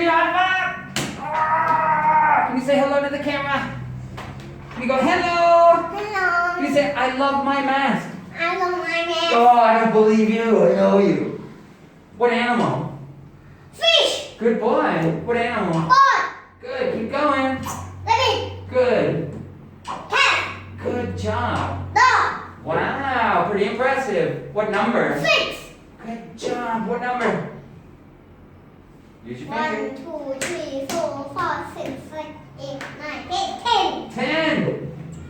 high five? Can you say hello to the camera? Can you go hello? Hello. Can you say I love my mask? I love my man. Oh, I don't believe you. I know you. What animal? Fish. Good boy. What animal? Bird. Good. Keep going. Rabbit. Good. Cat. Good job. Dog. Wow. Pretty impressive. What number? 6. Good job. What number? Use your 1, finger. 2, 3, 4, 5, 6, 7, 8, 9, 10. 10.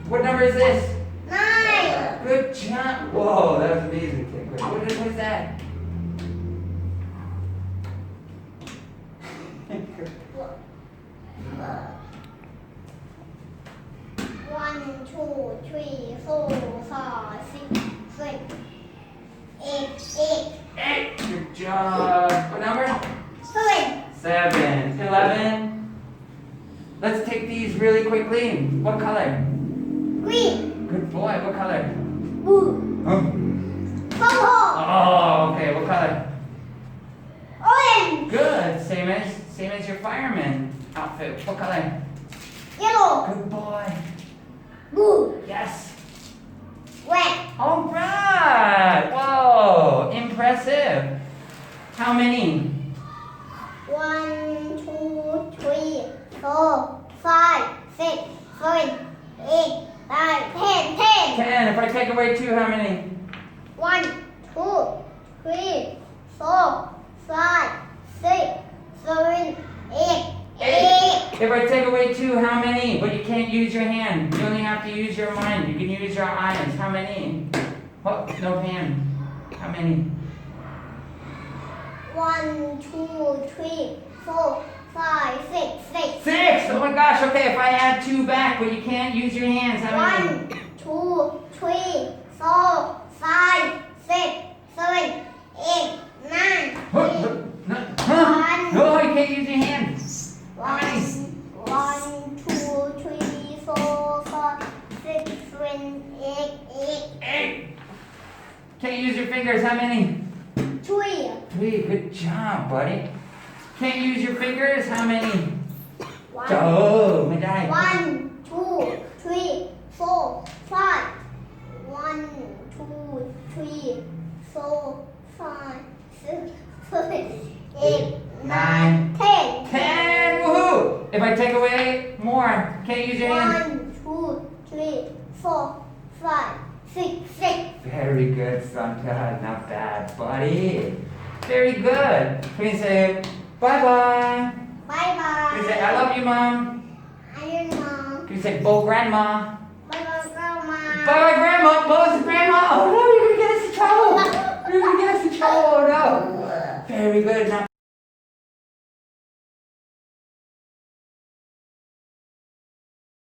What number is this? 9. Good job. Whoa, that was amazing. What was that? 1, 2, 3, 4, 5, 6, 7, 8. 8. Good job. What number? 7. 7. 11. Let's take these really quickly. What color? Green. Good boy. What color? Blue. Huh? Purple. Oh, okay. What color? Orange. Good. Same as your fireman outfit. What color? Yellow. Good boy. Blue. Yes. Red. All right. Whoa. Impressive. How many? 1, 2, 3, 4, 5, 6, 7, 8, 9, 10. 10. If I take away 2, how many? 1, 2, 3, 4, 5, 6, 7, 8. 8. If I take away 2, how many? But you can't use your hand. You only have to use your mind. You can use your eyes. How many? Oh, no hand. How many? 1, 2, 3, 4, 5, 6. 6. Oh my gosh. Okay, if I add 2 back, but you can't use your hands, how many? 1, 2, 3, 4, 5, 6, 7, 8, 9, 10. Huh? No, you can't use your hands. How many? 1, 2, 3, 4, 5, 6, 7, 8. 8. Can't use your fingers, how many? 3. 3. Good job, buddy. Can't use your fingers, how many? 1, Oh, my dad. 1, 2, 3, 4, 5. 1, 2, 3, 4, 5, 6, 7, 8, 9, 10. 10. Woohoo! If I take away more, can't use your hands. 1, 2, 3, 4, 5, 6. Very good, Santa. Not bad, buddy. Very good. Can you say bye-bye? Bye Can you say bye. I love you, Mom? I don't know. Can you say Bo Grandma? Bye bye, Grandma. Bye-bye, Grandma. Bo's Grandma. Oh, no, you're going to get us in trouble. You're going to get us in trouble. Oh, no. Very good. Not